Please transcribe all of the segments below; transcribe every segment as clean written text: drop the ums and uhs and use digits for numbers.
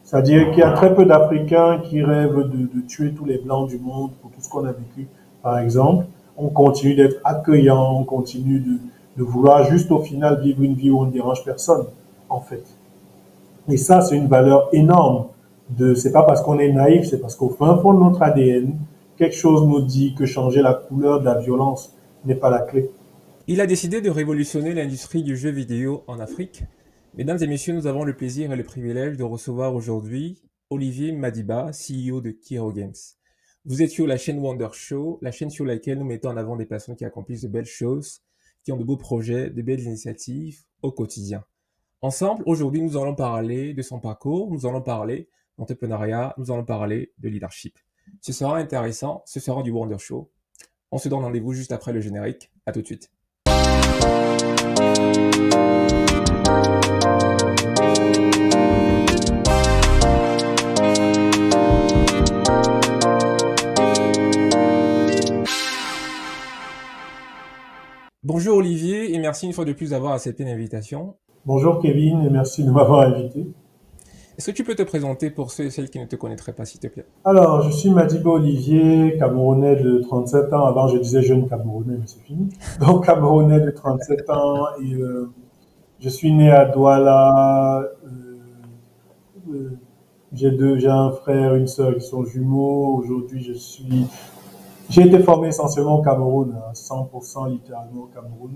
C'est-à-dire qu'il y a très peu d'Africains qui rêvent de tuer tous les Blancs du monde pour tout ce qu'on a vécu, par exemple. On continue d'être accueillant, on continue de vouloir juste au final vivre une vie où on ne dérange personne, en fait. Et ça, c'est une valeur énorme. C'est pas parce qu'on est naïf, c'est parce qu'au fin fond de notre ADN, quelque chose nous dit que changer la couleur de la violence n'est pas la clé. Il a décidé de révolutionner l'industrie du jeu vidéo en Afrique. Mesdames et messieurs, nous avons le plaisir et le privilège de recevoir aujourd'hui Olivier Madiba, CEO de Kiro Games. Vous êtes sur la chaîne Wonder Show, la chaîne sur laquelle nous mettons en avant des personnes qui accomplissent de belles choses, qui ont de beaux projets, de belles initiatives au quotidien. Ensemble, aujourd'hui, nous allons parler de son parcours, nous allons parler d'entrepreneuriat, nous allons parler de leadership. Ce sera intéressant, ce sera du Wonder Show. On se donne rendez-vous juste après le générique. À tout de suite. Bonjour Olivier et merci une fois de plus d'avoir accepté l'invitation. Bonjour Kevin et merci de m'avoir invité. Est-ce que tu peux te présenter pour ceux et celles qui ne te connaîtraient pas, s'il te plaît? Alors, je suis Madiba Olivier, Camerounais de 37 ans. Avant, je disais jeune Camerounais, mais c'est fini. Donc, Camerounais de 37 ans et je suis né à Douala. Euh, j'ai un frère, une sœur qui sont jumeaux. Aujourd'hui, j'ai été formé essentiellement au Cameroun, à 100% littéralement au Cameroun.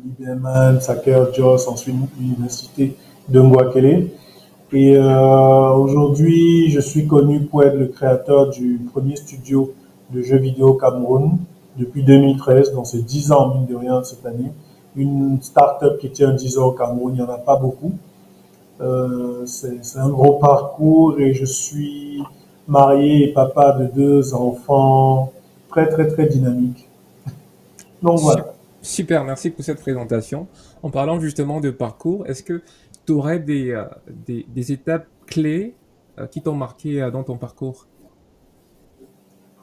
Liberman, Saker, Jos, ensuite l'université de Ngouakele. Et aujourd'hui, je suis connu pour être le créateur du premier studio de jeux vidéo au Cameroun depuis 2013, donc c'est 10 ans, mine de rien, cette année. Une start-up qui tient 10 ans au Cameroun, il n'y en a pas beaucoup. C'est un gros parcours et je suis marié et papa de 2 enfants très, très, très dynamiques. Donc Su- voilà. Super, merci pour cette présentation. En parlant justement de parcours, est-ce que tu aurais des étapes clés qui t'ont marqué dans ton parcours?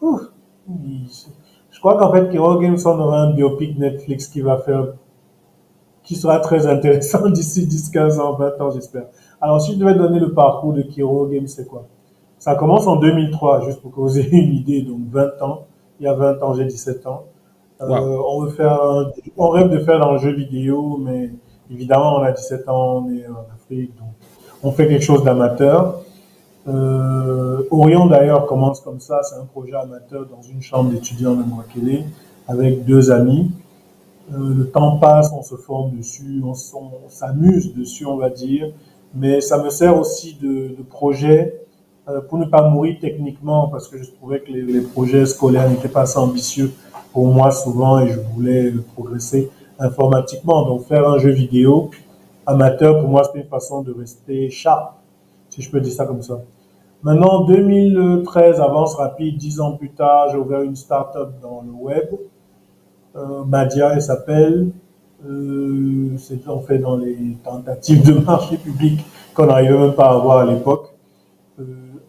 Ouf. Je crois qu'en fait, Kero Games, on aura un biopic Netflix qui sera très intéressant d'ici 10, 15 ans, 20 ans, j'espère. Alors, si je devais donner le parcours de Kero Games, c'est quoi? Ça commence en 2003, juste pour que vous ayez une idée, donc 20 ans. Il y a 20 ans, j'ai 17 ans. Waouh, On rêve de faire dans le jeu vidéo, mais évidemment, on a 17 ans, on est en Afrique, donc on fait quelque chose d'amateur. Orion d'ailleurs commence comme ça, c'est un projet amateur dans une chambre d'étudiants de Mwakele avec 2 amis. Le temps passe, on se forme dessus, on s'amuse dessus, on va dire, mais ça me sert aussi de projet pour ne pas mourir techniquement parce que je trouvais que les projets scolaires n'étaient pas assez ambitieux pour moi souvent et je voulais progresser informatiquement. Donc faire un jeu vidéo amateur, pour moi, c'était une façon de rester sharp, si je peux dire ça comme ça. Maintenant, 2013 avance rapide, 10 ans plus tard, j'ai ouvert une start-up dans le web. Madia, elle s'appelle. C'est en fait dans les tentatives de marché public qu'on n'arrivait même pas à avoir à l'époque. Euh,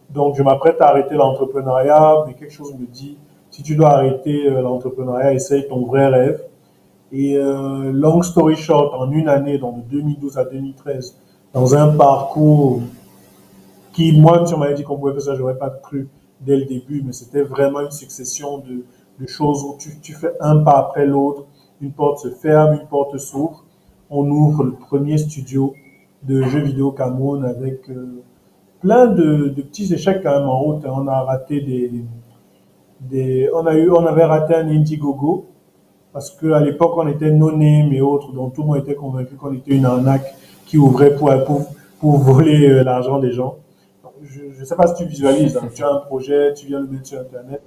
donc, je m'apprête à arrêter l'entrepreneuriat, mais quelque chose me dit, si tu dois arrêter l'entrepreneuriat, essaye ton vrai rêve. Et long story short, en une année, donc de 2012 à 2013, dans un parcours qui, moi, si on m'avait dit qu'on pouvait faire ça, j'aurais pas cru dès le début, mais c'était vraiment une succession de choses où tu fais un pas après l'autre, une porte se ferme, une porte s'ouvre. On ouvre le premier studio de jeux vidéo au Cameroun avec plein de petits échecs quand même en route. On a raté on avait raté un Indiegogo parce qu'à l'époque on était non-name et autres, donc tout le monde était convaincu qu'on était une arnaque qui ouvrait pour voler l'argent des gens. Je ne sais pas si tu visualises, hein. Tu as un projet, tu viens le mettre sur Internet.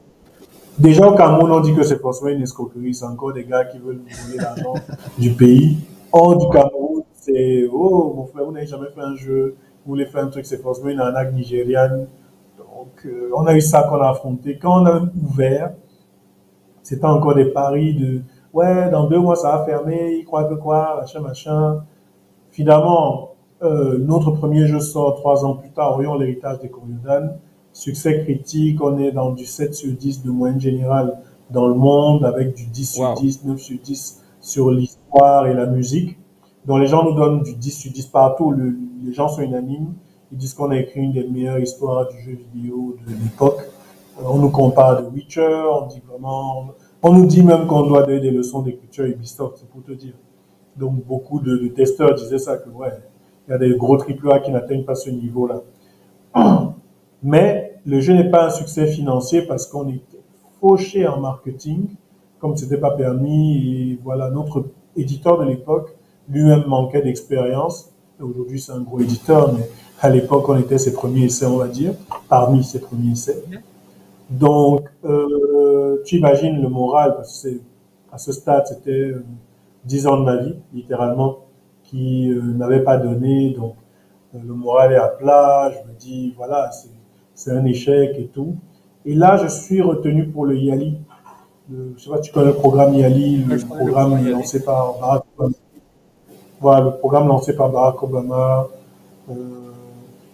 Déjà au Cameroun, on dit que c'est forcément une escroquerie, c'est encore des gars qui veulent voler l'argent du pays. Hors du Cameroun, c'est oh mon frère, vous n'avez jamais fait un jeu, vous voulez faire un truc, c'est forcément une arnaque nigériane. Donc on a eu ça qu'on a affronté. Quand on a ouvert, c'était encore des paris de ouais, dans 2 mois ça va fermer, ils croient que quoi, machin, machin. Finalement, notre premier jeu sort 3 ans plus tard, Orion, l'héritage des Coriodan. Succès critique, on est dans du 7 sur 10 de moyenne générale dans le monde, avec du 10 sur waouh. 10, 9 sur 10 sur l'histoire et la musique. Donc les gens nous donnent du 10 sur 10 partout, les gens sont unanimes. Ils disent qu'on a écrit une des meilleures histoires du jeu vidéo de l'époque. On nous compare de Witcher, on dit vraiment, on nous dit même qu'on doit donner des leçons d'écriture Ubisoft, c'est pour te dire. Donc beaucoup de testeurs disaient ça, que ouais, il y a des gros AAA qui n'atteignent pas ce niveau-là. Mais le jeu n'est pas un succès financier parce qu'on était fauché en marketing, comme c'était pas permis. Et voilà, notre éditeur de l'époque lui-même manquait d'expérience. Aujourd'hui, c'est un gros éditeur, mais à l'époque, on était ses premiers essais, on va dire, parmi ses premiers essais. Donc, tu imagines le moral, parce que à ce stade, c'était 10 ans de ma vie, littéralement, qui n'avait pas donné. Donc, le moral est à plat. Je me dis, voilà, c'est un échec et tout. Et là, je suis retenu pour le YALI. Je sais pas, tu connais le programme YALI, Ouais, le je connais le programme programme YALI. lancé par Barack Obama. Voilà, le programme lancé par Barack Obama. Euh,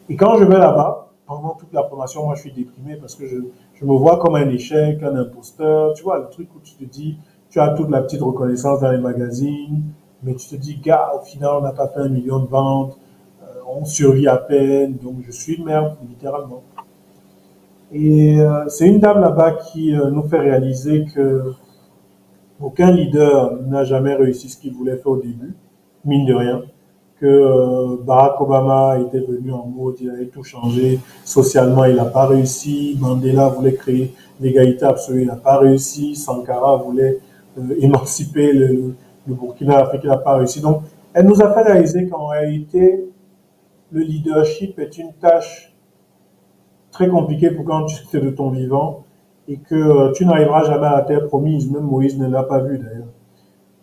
et quand je vais là-bas, pendant toute la formation, moi, je suis déprimé parce que je me vois comme un échec, un imposteur. Tu vois, le truc où tu te dis, tu as toute la petite reconnaissance dans les magazines, mais tu te dis, gars, au final, on n'a pas fait 1 million de ventes, on survit à peine, donc je suis une merde, littéralement. Et c'est une dame là-bas qui nous fait réaliser que aucun leader n'a jamais réussi ce qu'il voulait faire au début, mine de rien. Que Barack Obama était venu en mode, il allait tout changer. Socialement, il n'a pas réussi. Mandela voulait créer l'égalité absolue, il n'a pas réussi. Sankara voulait émanciper le Burkina, l'Afrique, il n'a pas réussi. Donc, elle nous a fait réaliser qu'en réalité, le leadership est une tâche très compliquée pour quand tu es de ton vivant et que tu n'arriveras jamais à la terre promise. Même Moïse ne l'a pas vu d'ailleurs.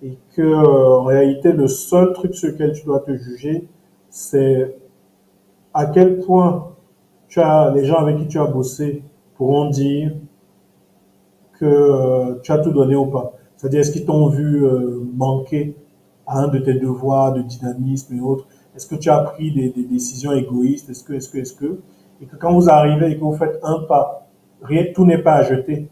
Et que en réalité, le seul truc sur lequel tu dois te juger, c'est à quel point les gens avec qui tu as bossé pourront dire que tu as tout donné ou pas. C'est-à-dire, est-ce qu'ils t'ont vu manquer à un de tes devoirs de dynamisme et autres? Est-ce que tu as pris des décisions égoïstes? Est-ce que? Et que quand vous arrivez et que vous faites un pas, rien, tout n'est pas à jeter.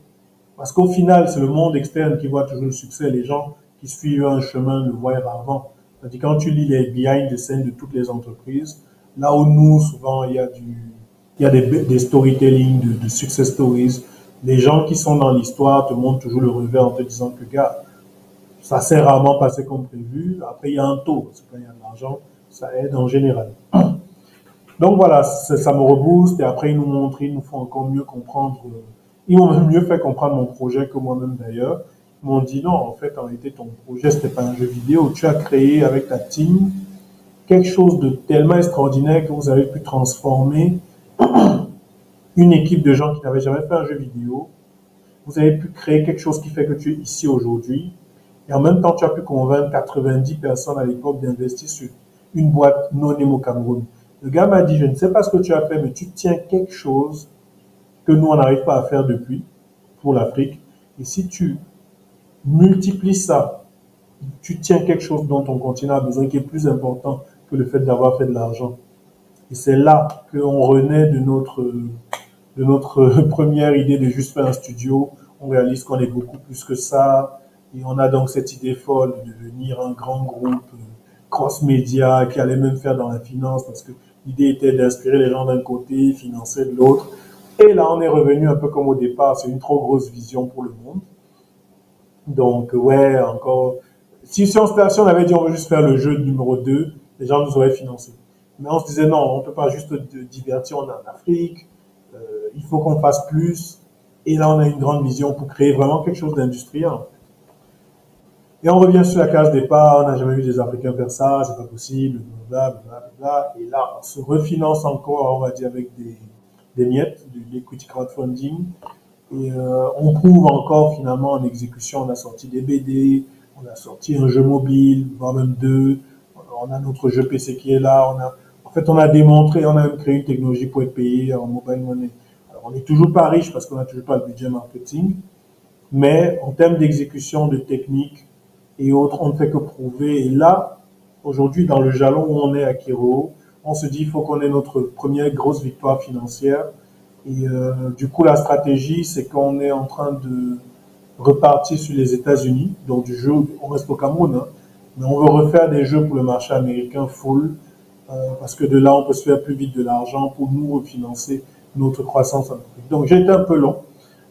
Parce qu'au final, c'est le monde externe qui voit toujours le succès. Les gens qui suivent un chemin le voient rarement. C'est-à-dire, quand tu lis les behind the scenes de toutes les entreprises, là où nous, souvent, il y a des storytelling, de success stories. Les gens qui sont dans l'histoire te montrent toujours le revers en te disant que, gars, ça s'est rarement passé comme prévu. Après, il y a un taux. Parce que quand il y a de l'argent, ça aide en général. Donc voilà, ça me rebooste et après ils nous montrent, ils nous font encore mieux comprendre. Ils m'ont même mieux fait comprendre mon projet que moi-même d'ailleurs. Ils m'ont dit non, en fait, en réalité, ton projet, c'était pas un jeu vidéo. Tu as créé avec ta team quelque chose de tellement extraordinaire que vous avez pu transformer une équipe de gens qui n'avaient jamais fait un jeu vidéo. Vous avez pu créer quelque chose qui fait que tu es ici aujourd'hui. Et en même temps, tu as pu convaincre 90 personnes à l'époque d'investir sur une boîte non au Cameroun. Le gars m'a dit, je ne sais pas ce que tu as fait, mais tu tiens quelque chose que nous, on n'arrive pas à faire depuis pour l'Afrique. Et si tu multiplies ça, tu tiens quelque chose dont ton continent a besoin qui est plus important que le fait d'avoir fait de l'argent. Et c'est là qu'on renaît de notre première idée de juste faire un studio. On réalise qu'on est beaucoup plus que ça. Et on a donc cette idée folle de devenir un grand groupe cross-média qui allait même faire dans la finance parce que l'idée était d'inspirer les gens d'un côté, financer de l'autre. Et là, on est revenu un peu comme au départ. C'est une trop grosse vision pour le monde. Donc, ouais, encore. Si on avait dit on veut juste faire le jeu numéro 2, les gens nous auraient financé. Mais on se disait non, on ne peut pas juste divertir, on est en Afrique, il faut qu'on fasse plus. Et là, on a une grande vision pour créer vraiment quelque chose d'industriel. Et on revient sur la case départ, on n'a jamais vu des Africains faire ça, c'est pas possible, blablabla. Et là, on se refinance encore, on va dire, avec des miettes, de l'equity crowdfunding. Et on prouve encore finalement en exécution, on a sorti des BD, on a sorti un jeu mobile, voire même deux, on a notre jeu PC qui est là, en fait, on a démontré, on a même créé une technologie pour être payé en mobile money. Alors, on n'est toujours pas riche parce qu'on n'a toujours pas le budget marketing, mais en termes d'exécution, de technique et autres, on ne fait que prouver. Et là, aujourd'hui, dans le jalon où on est à Kiro, on se dit il faut qu'on ait notre première grosse victoire financière. Et du coup, la stratégie, c'est qu'on est en train de repartir sur les États-Unis. Donc, du jeu, on reste au Cameroun, hein, mais on veut refaire des jeux pour le marché américain full. parce que de là, on peut se faire plus vite de l'argent pour nous refinancer notre croissance en Afrique. Donc, j'ai été un peu long,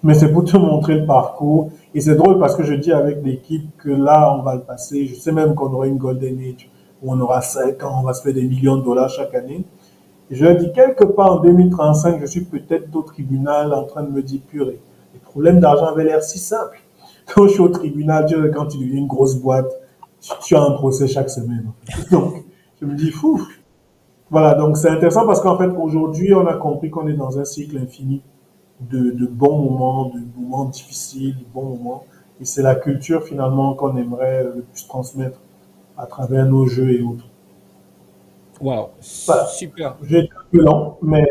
mais c'est pour te montrer le parcours. Et c'est drôle parce que je dis avec l'équipe que là, on va le passer. Je sais même qu'on aura une Golden Age où on aura 5 ans, on va se faire des millions de dollars chaque année. Et je leur dis, quelque part en 2035, je suis peut-être au tribunal en train de me dire, purée, les problèmes d'argent avaient l'air si simples. Quand je suis au tribunal, quand tu deviens une grosse boîte, tu as un procès chaque semaine. Donc, je me dis, fou. Voilà, donc c'est intéressant parce qu'en fait, aujourd'hui, on a compris qu'on est dans un cycle infini de bons moments, de moments difficiles, de bons moments. Et c'est la culture finalement qu'on aimerait le plus transmettre à travers nos jeux et autres. Waouh, Voilà. super. J'ai été un peu lent, mais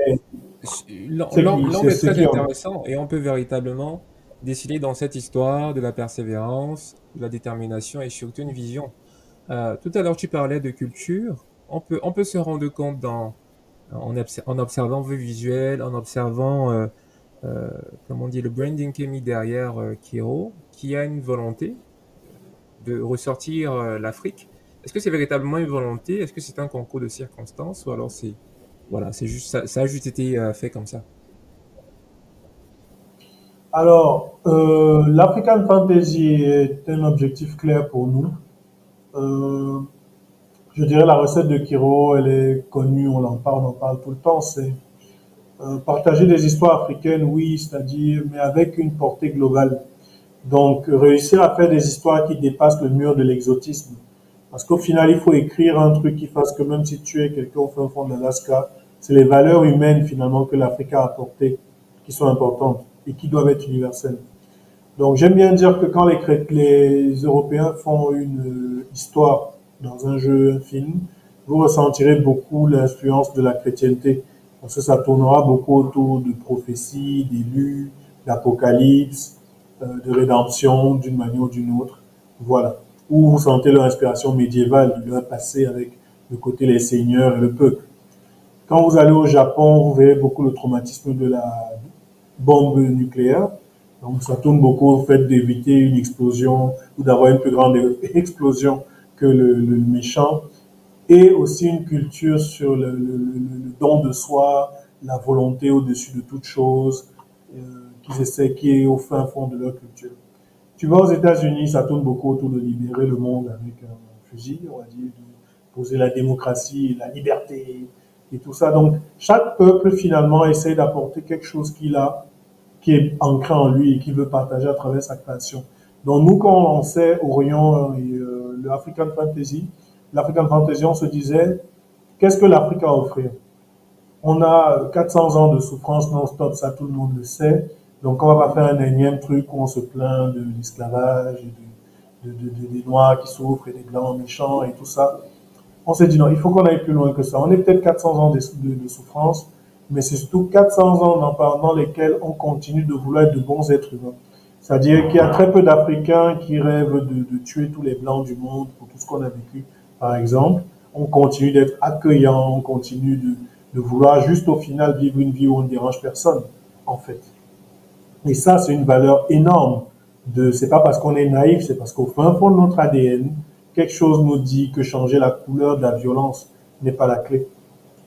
L'angle est c'est très qui on est. intéressant et on peut véritablement déceler dans cette histoire de la persévérance, de la détermination et surtout une vision. Tout à l'heure, tu parlais de culture. On peut se rendre compte en observant vos visuels, en observant, euh, comment on dit, le branding qui est mis derrière Kiro, qui a une volonté de ressortir l'Afrique. Est-ce que c'est véritablement une volonté? Est-ce que c'est un concours de circonstances? Ou alors voilà, c'est juste, ça a juste été fait comme ça? Alors, l'African Fantasy est un objectif clair pour nous. Euh, je dirais la recette de Kiro, elle est connue, on en parle tout le temps. C'est partager des histoires africaines, oui, c'est-à-dire, mais avec une portée globale. Donc, réussir à faire des histoires qui dépassent le mur de l'exotisme. Parce qu'au final, il faut écrire un truc qui fasse que même si tu es quelqu'un au fin fond de l'Alaska, c'est les valeurs humaines finalement que l'Afrique a apportées qui sont importantes et qui doivent être universelles. Donc j'aime bien dire que quand les Européens font une histoire dans un jeu, un film, vous ressentirez beaucoup l'influence de la chrétienté. Parce que ça tournera beaucoup autour de prophéties, d'élus, d'apocalypse, de rédemption d'une manière ou d'une autre. Voilà. Où vous sentez leur inspiration médiévale, de leur passé avec le côté les seigneurs et le peuple. Quand vous allez au Japon, vous verrez beaucoup le traumatisme de la bombe nucléaire. Donc ça tourne beaucoup au fait d'éviter une explosion ou d'avoir une plus grande explosion que le méchant. Et aussi une culture sur le don de soi, la volonté au-dessus de toute chose, qu'ils essaient, qui est au fin fond de leur culture. Tu vas aux États-Unis, ça tourne beaucoup autour de libérer le monde avec un fusil, on va dire, de poser la démocratie, la liberté et tout ça. Donc, chaque peuple, finalement, essaie d'apporter quelque chose qu'il a, qui est ancré en lui et qui veut partager à travers sa création. Donc, nous, quand on lançait Orion et l'African Fantasy, on se disait, qu'est-ce que l'Afrique a à offrir? On a 400 ans de souffrance non-stop, ça tout le monde le sait. Donc on va pas faire un énième truc où on se plaint de l'esclavage, des Noirs qui souffrent et des Blancs méchants et tout ça. On s'est dit non, il faut qu'on aille plus loin que ça. On est peut-être 400 ans de souffrance, mais c'est surtout 400 ans dans lesquels on continue de vouloir être de bons êtres humains. C'est-à-dire qu'il y a très peu d'Africains qui rêvent de tuer tous les Blancs du monde pour tout ce qu'on a vécu, par exemple. On continue d'être accueillant, on continue de vouloir juste au final vivre une vie où on ne dérange personne, en fait. Et ça, c'est une valeur énorme. C'est pas parce qu'on est naïf, c'est parce qu'au fin fond de notre ADN, quelque chose nous dit que changer la couleur de la violence n'est pas la clé.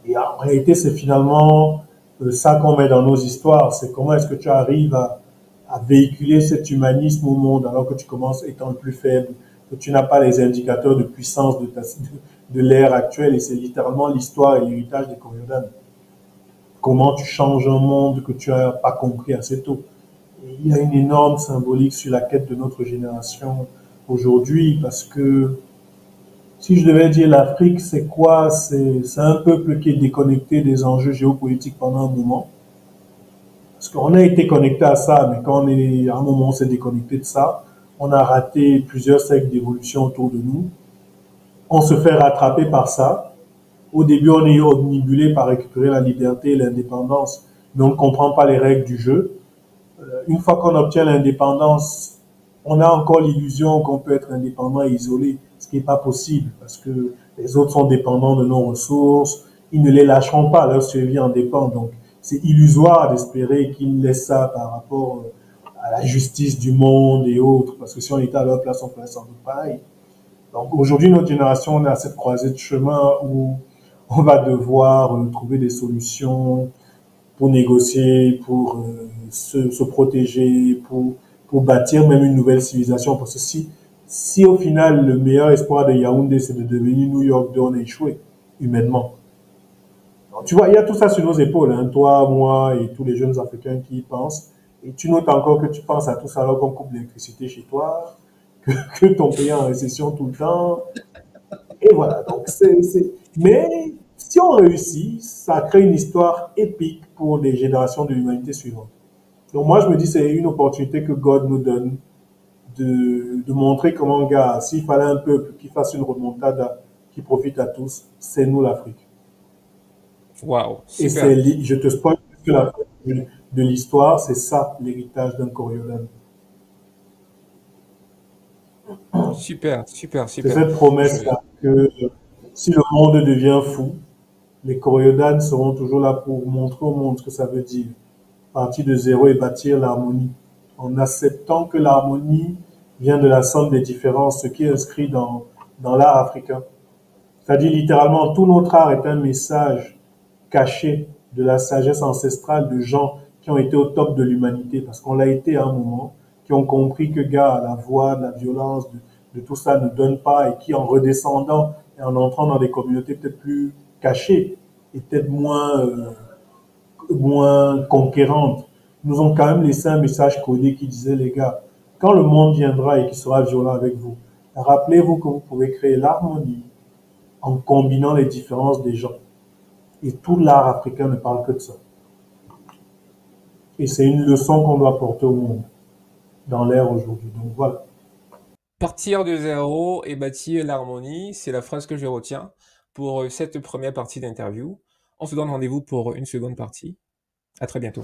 Et en réalité, c'est finalement ça qu'on met dans nos histoires. C'est comment est-ce que tu arrives à véhiculer cet humanisme au monde alors que tu commences étant le plus faible, que tu n'as pas les indicateurs de puissance de l'ère actuelle. Et c'est littéralement l'histoire et l'héritage des Coriodanes. Comment tu changes un monde que tu n'as pas compris assez tôt. Et il y a une énorme symbolique sur la quête de notre génération aujourd'hui parce que si je devais dire l'Afrique, c'est quoi? C'est un peuple qui est déconnecté des enjeux géopolitiques pendant un moment. Parce qu'on a été connecté à ça, mais quand à un moment on s'est déconnecté de ça, on a raté plusieurs siècles d'évolution autour de nous. On se fait rattraper par ça. Au début, on est omnibulé par récupérer la liberté et l'indépendance, mais on ne comprend pas les règles du jeu. Une fois qu'on obtient l'indépendance, on a encore l'illusion qu'on peut être indépendant et isolé, ce qui n'est pas possible parce que les autres sont dépendants de nos ressources, ils ne les lâcheront pas, leur survie en dépend. Donc, c'est illusoire d'espérer qu'ils laissent ça par rapport à la justice du monde et autres, parce que si on était à leur place, on ferait sans doute pareil. Donc, aujourd'hui, notre génération, on est à cette croisée de chemin où on va devoir trouver des solutions pour négocier, pour se protéger, pour bâtir même une nouvelle civilisation. Parce que si au final le meilleur espoir de Yaoundé c'est de devenir New York, on a échoué humainement. Donc, tu vois, il y a tout ça sur nos épaules, hein, toi, moi et tous les jeunes Africains qui y pensent. Et tu notes encore que tu penses à tout ça alors qu'on coupe l'électricité chez toi, que ton pays est en récession tout le temps. Et voilà, donc Mais si on réussit, ça crée une histoire épique pour les générations de l'humanité suivante. Donc moi, je me dis, c'est une opportunité que God nous donne de montrer comment, gars, s'il fallait un peuple qui fasse une remontada qui profite à tous, c'est nous l'Afrique. Waouh, Et super, je te spoil que la fin de l'histoire, c'est ça, l'héritage d'un Coriolan. super, super, C'est super. cette Je... promesse-là que si le monde devient fou, les Coriodanes seront toujours là pour montrer au monde ce que ça veut dire. Partir de zéro et bâtir l'harmonie. En acceptant que l'harmonie vient de la somme des différences, ce qui est inscrit dans l'art africain. C'est-à-dire littéralement, tout notre art est un message caché de la sagesse ancestrale de gens qui ont été au top de l'humanité, parce qu'on l'a été à un moment, qui ont compris que, gars, la voix de la violence, de tout ça ne donne pas, et qui, en redescendant et en entrant dans des communautés peut-être plus cachées, et peut-être moins conquérantes, nous ont quand même laissé un message codé qui disait, les gars, quand le monde viendra et qui sera violent avec vous, rappelez-vous que vous pouvez créer l'harmonie en combinant les différences des gens. Et tout l'art africain ne parle que de ça. Et c'est une leçon qu'on doit porter au monde dans l'ère aujourd'hui. Donc voilà. Partir de zéro et bâtir l'harmonie, c'est la phrase que je retiens pour cette première partie d'interview. On se donne rendez-vous pour une seconde partie. À très bientôt.